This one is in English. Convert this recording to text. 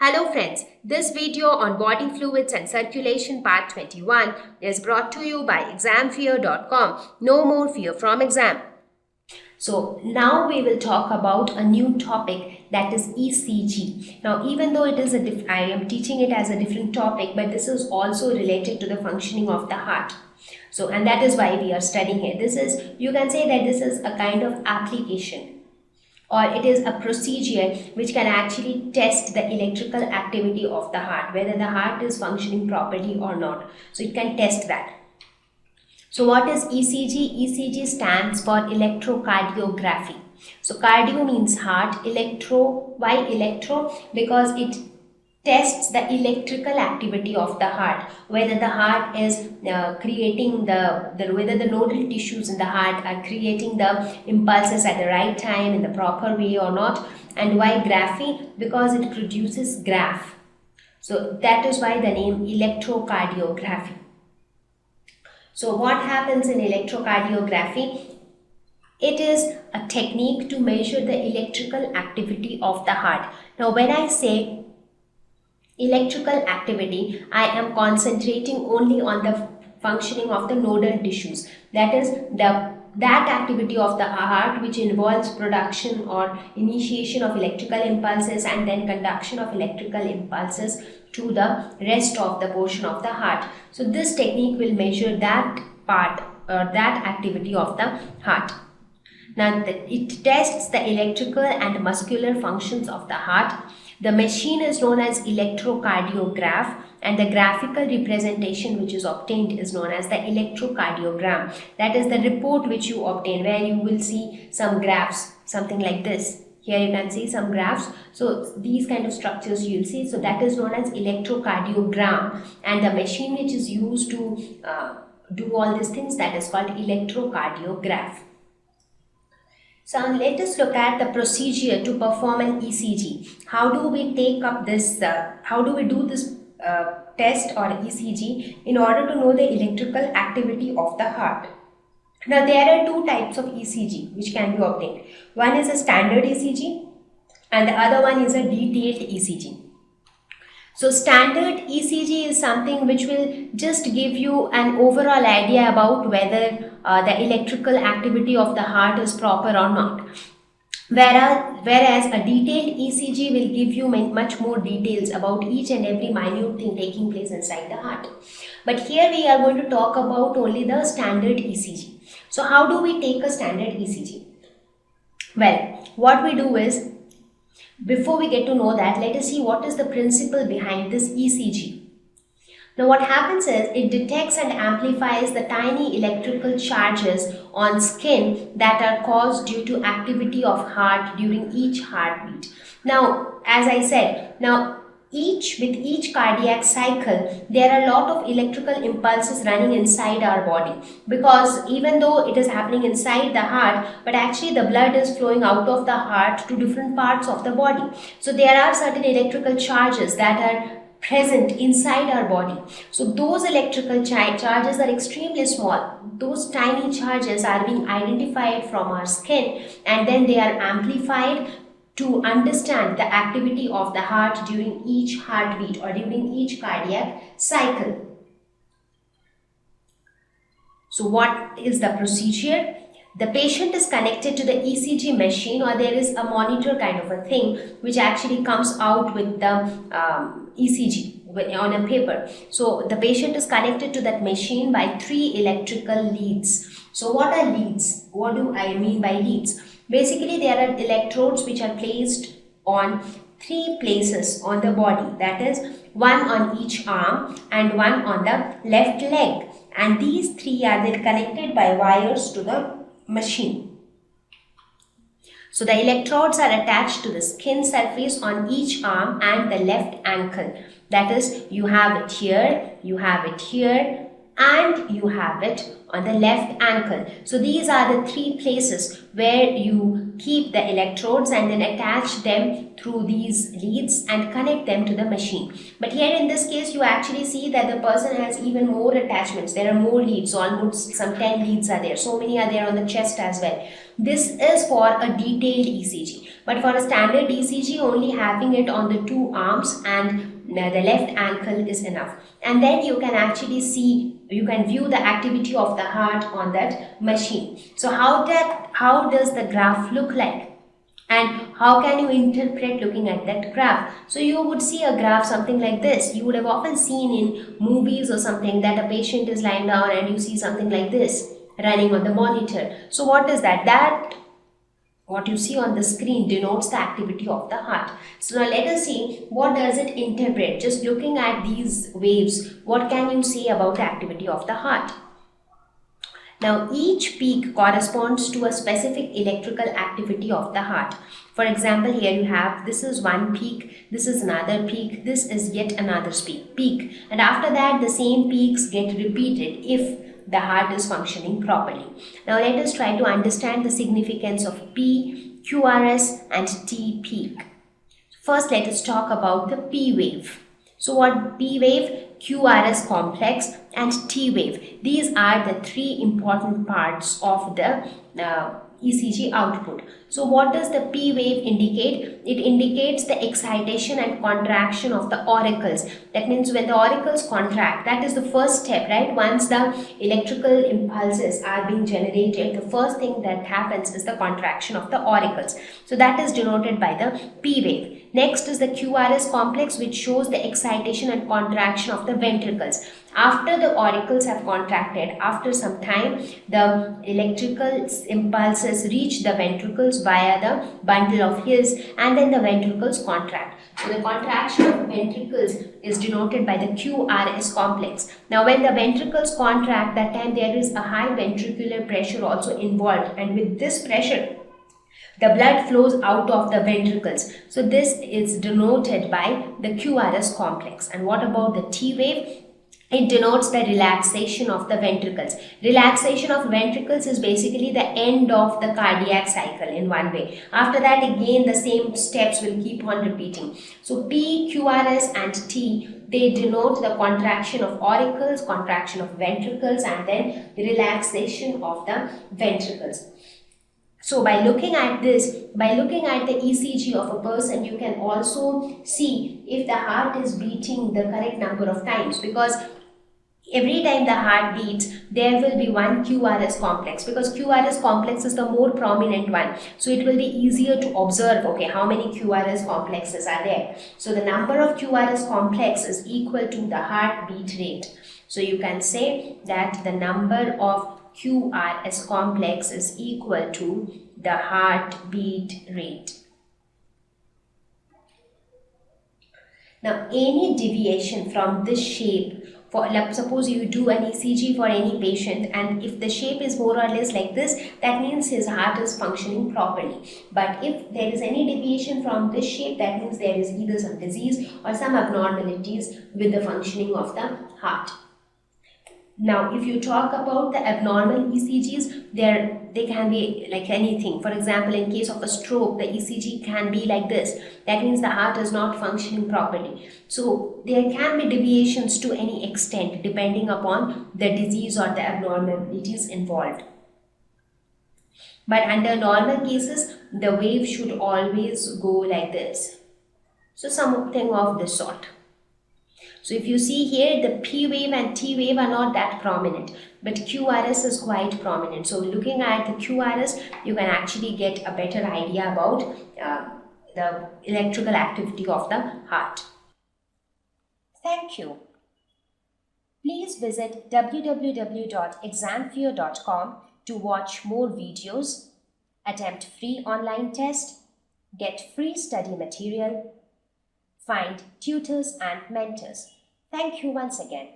Hello friends, this video on body fluids and circulation part 21 is brought to you by examfear.com. No more fear from exam. So now we will talk about a new topic, that is ECG. Now even though I am teaching it as a different topic, but this is also related to the functioning of the heart. So and that is why we are studying it. You can say that this is a kind of application, or it is a procedure which can actually test the electrical activity of the heart, whether the heart is functioning properly or not. So it can test that. So what is ECG? ECG stands for electrocardiography. So cardio means heart, electro, why electro? Because it tests the electrical activity of the heart, whether the heart is creating whether the nodal tissues in the heart are creating the impulses at the right time in the proper way or not. And why graphy? Because it produces graph. So that is why the name electrocardiography. So what happens in electrocardiography? It is a technique to measure the electrical activity of the heart. Now when I say electrical activity, I am concentrating only on the functioning of the nodal tissues. That is that activity of the heart which involves production or initiation of electrical impulses and then conduction of electrical impulses to the rest of the portion of the heart. So this technique will measure that part or that activity of the heart. Now it tests the electrical and muscular functions of the heart. The machine is known as electrocardiograph, and the graphical representation which is obtained is known as the electrocardiogram. That is the report which you obtain, where you will see some graphs, something like this. Here you can see some graphs. So these kind of structures you will see. So that is known as electrocardiogram, and the machine which is used to do all these things, that is called electrocardiograph. So let us look at the procedure to perform an ECG. How do we take up this, how do we do this test or ECG in order to know the electrical activity of the heart? Now there are two types of ECG which can be obtained. One is a standard ECG and the other one is a detailed ECG. So standard ECG is something which will just give you an overall idea about whether the electrical activity of the heart is proper or not. Whereas a detailed ECG will give you much more details about each and every minute thing taking place inside the heart. But here we are going to talk about only the standard ECG. So how do we take a standard ECG? Well, what we do is, before we get to know that, let us see what is the principle behind this ECG. Now what happens is, it detects and amplifies the tiny electrical charges on skin that are caused due to activity of heart during each heartbeat. Now as I said, with each cardiac cycle, there are a lot of electrical impulses running inside our body, because even though it is happening inside the heart, but actually the blood is flowing out of the heart to different parts of the body. So there are certain electrical charges that are present inside our body. So those electrical charges are extremely small. Those tiny charges are being identified from our skin, and then they are amplified to understand the activity of the heart during each heartbeat or during each cardiac cycle. So what is the procedure? The patient is connected to the ECG machine, or there is a monitor kind of a thing which actually comes out with the ECG on a paper. So the patient is connected to that machine by 3 electrical leads. So what are leads? What do I mean by leads? Basically, there are electrodes which are placed on 3 places on the body, that is, one on each arm and one on the left leg, and these 3 are then connected by wires to the machine. So the electrodes are attached to the skin surface on each arm and the left ankle. That is, you have it here, you have it here, and you have it on the left ankle. So these are the 3 places where you keep the electrodes and then attach them through these leads and connect them to the machine. But here in this case, you actually see that the person has even more attachments. There are more leads, almost some 10 leads are there. So many are there on the chest as well. This is for a detailed ECG. But for a standard ECG, only having it on the two arms and the left ankle is enough. And then you can actually see, you can view the activity of the heart on that machine. So how does the graph look like? And how can you interpret looking at that graph? So you would see a graph something like this. You would have often seen in movies or something that a patient is lying down and you see something like this running on the monitor. So what is that? What you see on the screen denotes the activity of the heart. So now let us see, what does it interpret? Just looking at these waves, what can you say about the activity of the heart? Now, each peak corresponds to a specific electrical activity of the heart. For example, here you have, this is one peak, this is another peak, this is yet another peak. And after that, the same peaks get repeated if the heart is functioning properly. Now, let us try to understand the significance of P, QRS and T peak. First, let us talk about the P wave. So what P wave, QRS complex and T wave, these are the three important parts of the ECG output. So what does the P wave indicate? It indicates the excitation and contraction of the auricles. That means when the auricles contract, that is the first step, right? Once the electrical impulses are being generated, the first thing that happens is the contraction of the auricles. So that is denoted by the P wave. Next is the QRS complex, which shows the excitation and contraction of the ventricles. After the auricles have contracted, after some time, the electrical impulses reach the ventricles via the bundle of hairs, and then the ventricles contract. So the contraction of ventricles is denoted by the QRS complex. Now when the ventricles contract, that time there is a high ventricular pressure also involved, and with this pressure, the blood flows out of the ventricles. So this is denoted by the QRS complex. And what about the T wave? It denotes the relaxation of the ventricles. Relaxation of ventricles is basically the end of the cardiac cycle in one way. After that, again, the same steps will keep on repeating. So P, QRS and T, they denote the contraction of auricles, contraction of ventricles, and then the relaxation of the ventricles. So by looking at this, by looking at the ECG of a person, you can also see if the heart is beating the correct number of times, because every time the heart beats, there will be one QRS complex, because QRS complex is the more prominent one. So it will be easier to observe, okay, how many QRS complexes are there. So the number of QRS complex is equal to the heartbeat rate. So you can say that the number of QRS complex is equal to the heartbeat rate. Now, any deviation from this shape, for suppose you do an ECG for any patient, and if the shape is more or less like this, that means his heart is functioning properly. But if there is any deviation from this shape, that means there is either some disease or some abnormalities with the functioning of the heart. Now, if you talk about the abnormal ECGs, they can be like anything. For example, in case of a stroke, the ECG can be like this. That means the heart is not functioning properly. So there can be deviations to any extent depending upon the disease or the abnormalities involved. But under normal cases, the wave should always go like this. So something of this sort. So if you see here, the P wave and T wave are not that prominent, but QRS is quite prominent. So looking at the QRS, you can actually get a better idea about the electrical activity of the heart. Thank you. Please visit www.examfear.com to watch more videos, attempt free online test, get free study material, find tutors and mentors. Thank you once again.